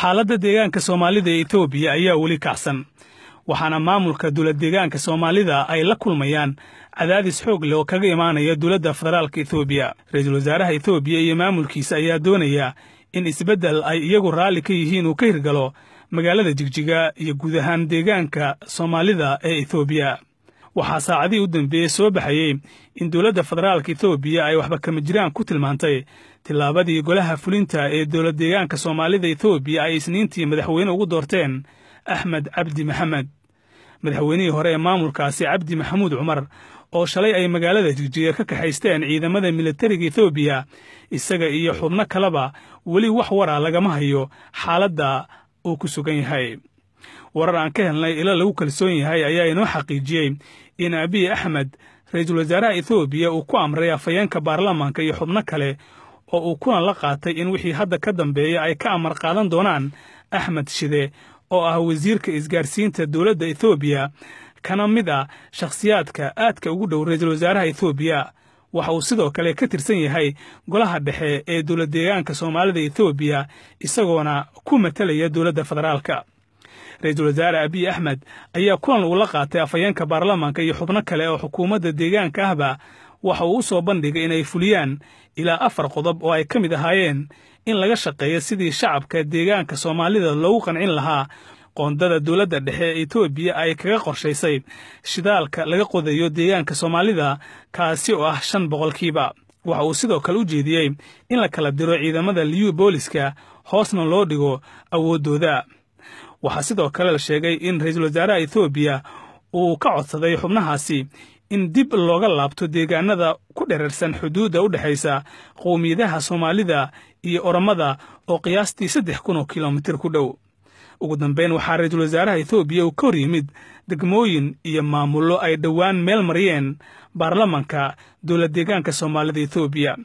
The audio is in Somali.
xaaladda deegaanka Soomaalida ee Itoobiya ayaa weli kacsan waxaana maamulka dawladda deegaanka Soomaalida ay la kulmayaan cadaadis xoog leh oo kaga imaanaya dawladda federaalka Itoobiya. Ra'iisul Wasaaraha Itoobiya iyo maamulkiisa ayaa doonaya in isbeddel ay iyagu raali ka yihiin uu ka hirgalo magaalada Jigjiga iyo guud ahaan deegaanka Soomaalida ee Itoobiya. waxaa saacadii u dambeeyay soo baxayay in dawladda federaalka Itoobiya ay waxba kama jiraan ku tilmaantay tilaabadii golaha fulinta ee dawladda deegaanka Soomaalida Itoobiya ay isniintii madaxweyne ugu doorteen Axmed Cabdi Maxamed. madaxweynihii hore ee maamulkaasi Cabdi Maxamuud Cumar oo shalay ay magaalada Jigjiga ka kaxaysteen ciidamada militariga Itoobiya isaga iyo xubno kaleba weli wax wara lagama hayo xaaladda uu ku sugan yahay. warar aan ka helnay ila lagu kalsoon yahay ayaa inoo xaqiijiyay in Abiy Ahmed ra'iisul wasaaraha Itoobiya uu ku amray afayeenka baarlamaanka iyo xubno kale oo uu kuna la qaatay in wixii hadda ka dambeeya ay ka amar qaadan doonaan Ahmed Shide oo ah wasiirka isgaarsiinta dawladda Itoobiya kana mid ah shakhsiyaadka aadka ugu dhow ra'iisul wasaaraha Itoobiya. waxa uu sidoo kale ka tirsan yahay golaha dhexe ee dawladda deegaanka Soomaalida Itoobiya isagoona ku matalaya dawladda federaalka. ra'iisul wasaare Abiy Ahmed ayaa kulan uu la qaatay afayeenka baarlamaanka iyo xubno kale oo xukuumadda deegaanka ahba waxa uu soo bandhigay inay fuliyaan ilaa 4 qodob oo ay ka mid ahaayeen in laga shaqeeyo sidii shacabka deegaanka Soomaalida loogu qancin lahaa qoondada dawladda dhexe ee Itoobiya ay kaga qorshaysay shidaalka laga qodayo deegaanka Soomaalida kaasi oo ah 5%. waxa uu sidoo kale u jeediyay in la kala diro ciidamada liyu booliska hoosna loo dhigo awoodooda. waxaa sidoo kale la sheegay in ra'iisul wasaaraha Itoobiya uu ka codsaday xubnahaasi in dib looga laabto deegaanada ku dheerarsan xuduudda u dhaxaysa qowmiyadaha Soomaalida iyo Oromada oo qiyaastii 3,000 kiiloomitir ku dhow. ugu dambeyn waxaa ra'iisul wasaaraha Itoobiya uu ka hor yimid degmooyin iyo maamullo ay dhowaan meel mariyeen baarlamaanka dawladda deegaanka Soomaalida Itoobiya.